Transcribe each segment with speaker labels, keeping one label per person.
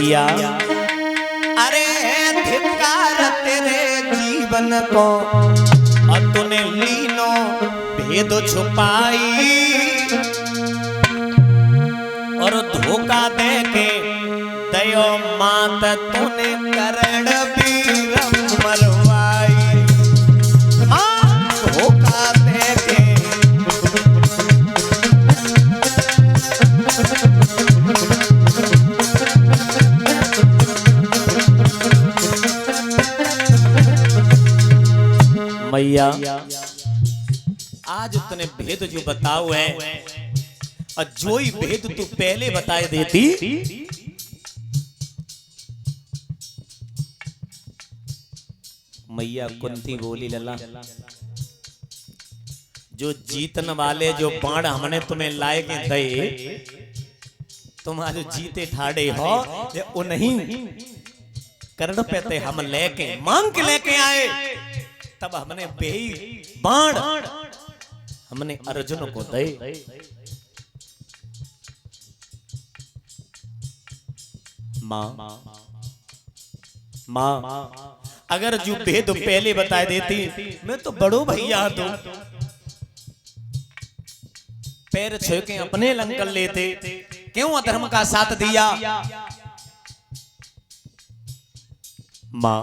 Speaker 1: मैया। अरे धिक्कार तेरे जीवन को, और तूने लीनो भेद छुपाई, और धोखा दे के दयो मात तूने करण वीर मरवाई। धोखा दे के मैया, आज तूने भेद जो बताओ है, और जो ही भेद तू पहले बताए देती, मैया कुंती बोली लला, जो जीतन वाले जो बाण हमने तुम्हें लाए के दे, तुम आज जीते ठाड़े हो, वो नहीं करण पे ते हम लेके मांग के लेके आए, तब हमने बेई बाण हमने अर्जुन को दे। मां मां, अगर जो भेद पहले बता देती, मैं तो बड़ो भैया तो पैर छू के अपने लंकल लेते, क्यों अधर्म का साथ दिया। मां,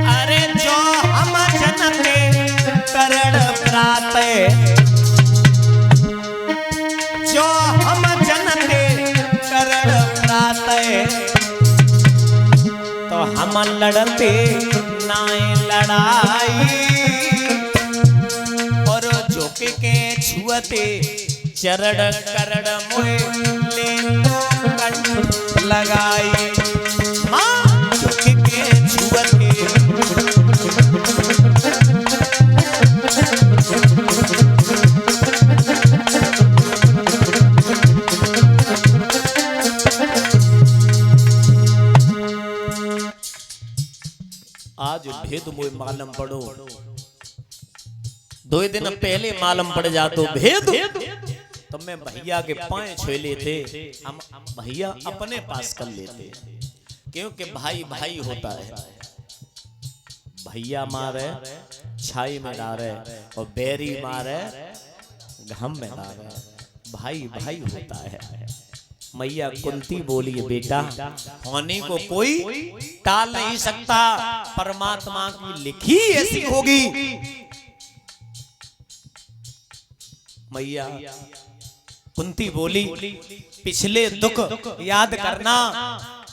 Speaker 1: अरे जो हम जनते करण प्राते, जो हम जनते करण प्राते, तो हम लड़ते नाए लड़ाई, और झोंके के छुअते चरण करण मोए ले तो कंठ लगाई। मां झोंके के छुअते आज भेद मोए मालूम पड़ो, 2 दिन पहले मालूम पड़ जातो भेद, तो मैं भैया के पाए छुए लेते, हम भैया अपने पास कर लेते, क्योंकि भाई भाई होता है। भैया मारे छाई में डारे, और बैरी मारे घम में डारे, भाई भाई होता है। मैया कुंती बोली, बेटा होने को कोई टाल नहीं सकता, परमात्मा की लिखी ऐसी होगी। मैया कुंती बोली, पिछले दुख याद करना,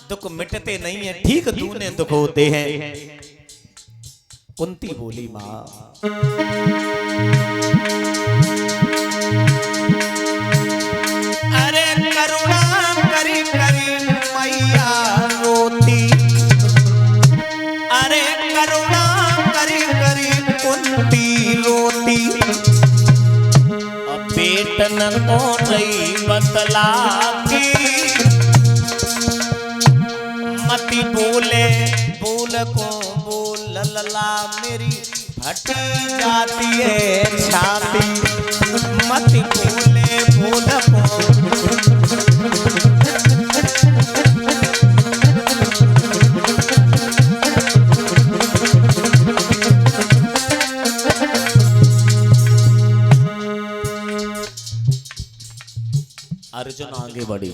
Speaker 1: दुख मिटते नहीं है, ठीक दूने दुख होते हैं। कुंती बोली, मां अरे करुणा करी करी मैया रोती, अरे करुणा करी करी कुंती रोती, पेट न को नहीं बतलाती, मती बोले बोल को बोल लला, मेरी फटी जाती है छाती, मती बोले बोल को। अर्जुन आगे बढ़ी,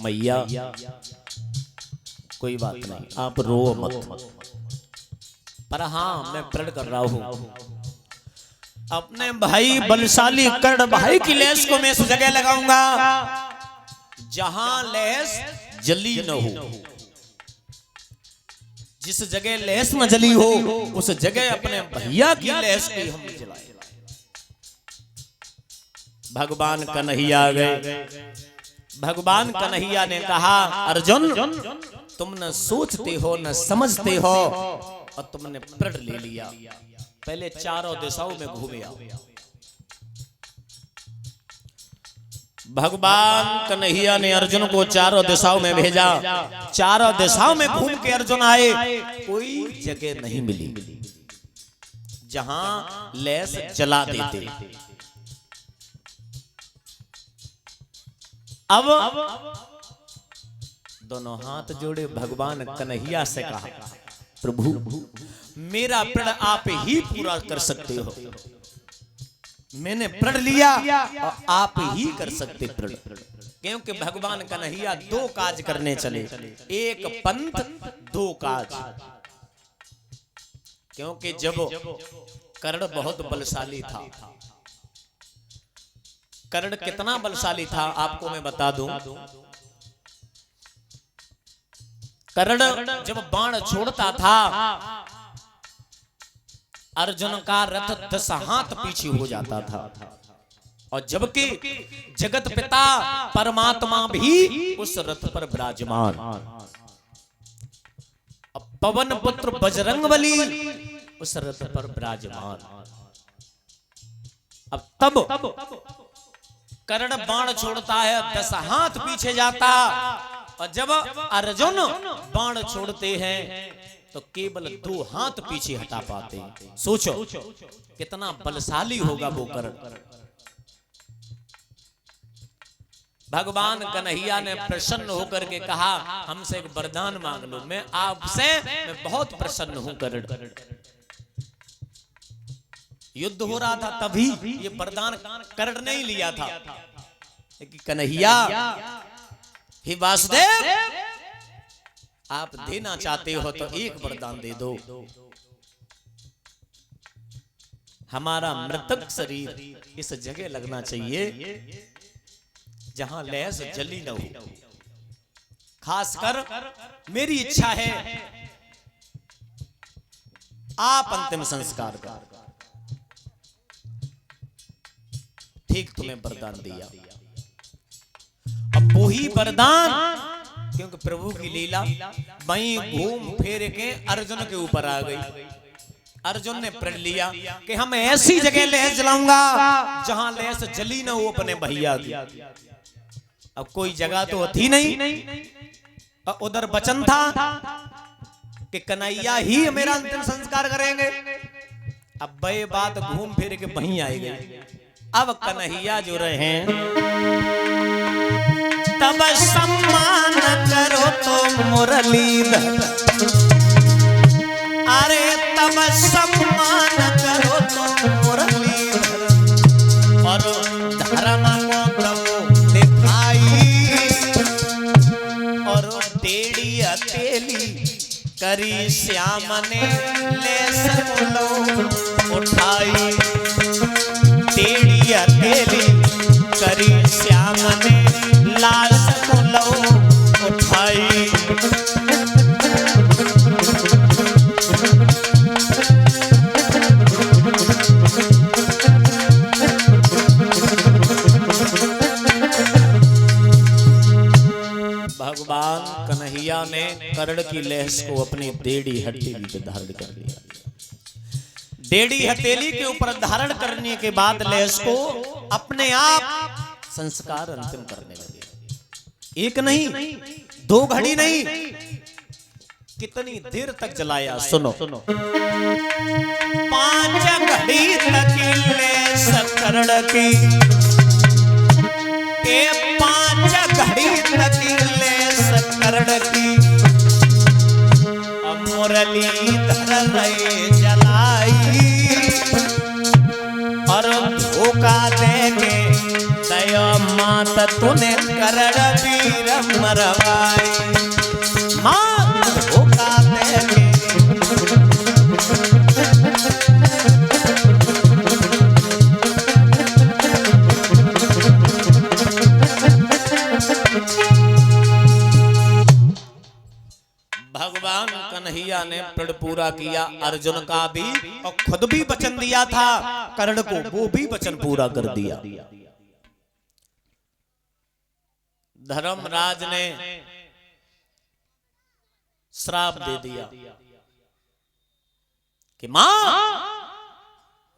Speaker 1: मैया कोई बात नहीं, आप रो मत, पर हाँ मैं प्रण कर रहा हूं, अपने भाई बलशाली कर्ण भाई की लेस को मैं उस जगह लगाऊंगा जहां लेस जली न हो। जिस जगह लेस न जली हो, उस जगह अपने भैया की लेस को हम जलाए। भगवान कन्हैया गए, भगवान कन्हैया ने कहा, अर्जुन तुम न सोचते हो न समझते हो, और तुमने प्रण ले लिया, पहले चारों दिशाओं में घूमे आओ। भगवान कन्हैया ने अर्जुन को चारों दिशाओं में भेजा, चारों दिशाओं में घूम के अर्जुन आए, कोई जगह नहीं मिली जहां लेस जला देते। अब दोनों हाथ जोड़े भगवान कन्हैया से कहा, प्रभु मेरा प्रण आप ही पूरा कर सकते हो। मैंने प्रण लिया और आप ही कर सकते प्रण। क्योंकि भगवान कन्हैया दो काज करने चले, एक पंथ दो काज। क्योंकि जब कर्ण बहुत बलशाली था, कर्ण कितना बलशाली था आपको मैं बता दूं। कर्ण जब बाण छोड़ता था, अर्जुन का रथ 10 हाथ पीछे हो जाता था। और जबकि जगत पिता परमात्मा भी उस रथ पर विराजमान, पवन पुत्र बजरंगबली उस रथ पर विराजमान। अब तब कर्ण बाण छोड़ता है, 10 हाथ पीछे जाता। और जब अर्जुन बाण छोड़ते हैं तो केवल 2 हाथ पीछे हटा पाते हैं। सोचो कितना बलशाली होगा वो कर्ण। भगवान कन्हैया ने प्रसन्न होकर के कहा, हमसे एक वरदान मांग लो, मैं आपसे मैं बहुत प्रसन्न हूं कर्ण। युद्ध हो रहा था तभी ये वरदान कर्ण ने ही लिया था कि कन्हैया हे वासुदेव, आप देना चाहते हो तो एक वरदान दे दो। हमारा मृतक शरीर इस जगह लगना चाहिए जहां लय से जली न हो। खासकर मेरी इच्छा है आप अंतिम संस्कार कर। ठीक तुम्हें वरदान दिया। अब वो ही वरदान, क्योंकि प्रभु की लीला वहीं घूम फेर के अर्जुन के ऊपर आ गई। अर्जुन ने प्रण लिया कि हम ऐसी जगह लहस जलाऊंगा जहां लहस जली न हो अपने भैया की। अब कोई जगह तो थी नहीं, उधर वचन था कि कन्हैया ही मेरा अंतिम संस्कार करेंगे। अब वह बात घूम फिर के वहीं आई गई। अब कन्हैया जो रहे, तब सम्मान करो तो मुरलीधर, अरे तब सम्मान करो तो मुरलीधर, और धर्म को प्रभु दिखाई, और टेढ़ी हथेली करी श्याम ने ले सको उठाई। टेढ़ी हथेली करी श्याम ने लाल सको उठाई। भगवान कन्हैया ने कर्ण की लहस को अपनी टेढ़ी हथेली पे धारण कर लिया। टेढ़ी हथेली के ऊपर धारण करने के बाद लहस को अपने आप संस्कार अंतिम करने लगे। एक नहीं, 2 घड़ी नहीं, कितनी देर तक जलाया सुनो। 5 घड़ी तक लहस कर्ण की, 5 घड़ी तक लहस कर्ण की, मुरलीधर रहे जलाई, और धोखा देके दया मात तूने कर्ण वीर मरवाई। मां धोखा देके भगवान कन्हैया ने प्रण पूरा किया, अर्जुन का भी, और खुद भी वचन दिया था कर्ण को, वो भी वचन पूरा कर दिया। धर्मराज ने श्राप दे दिया कि मां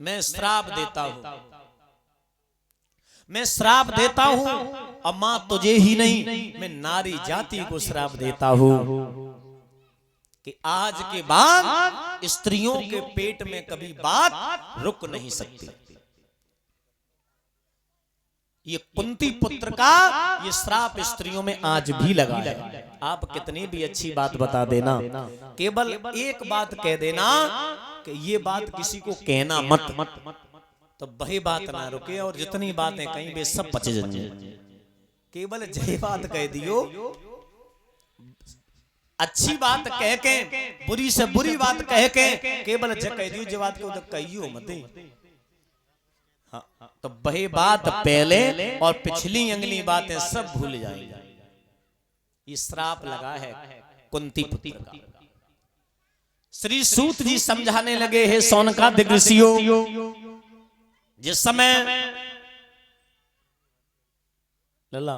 Speaker 1: मैं श्राप देता हूं, मैं श्राप देता हूं, और मां तुझे ही नहीं मैं नारी जाति को श्राप देता हूं कि आज के बाद स्त्रियों के पेट में कभी बात रुक नहीं सकती। ये कुंती पुत्र का ये श्राप स्त्रियों में आज भी लगा है। आप कितनी भी अच्छी बात बता देना, केवल एक बात कह देना कि ये बात किसी को कहना मत, तो वही बात ना रुके और जितनी बातें कहीं वे सब पचे जाएंगे। केवल जय बात कह दियो, अच्छी बात कह के बुरी से बुरी बात कह के केवल जय कह दियो, जो बात को कहियो मत। हाँ, तो वही बात पहले और पिछली अगली बातें सब भूल जाएंगे। ये श्राप लगा है कुंती पुत्र का। श्री सूत जी समझाने लगे हैं सौनकादिक ऋषियों, जिस समय लला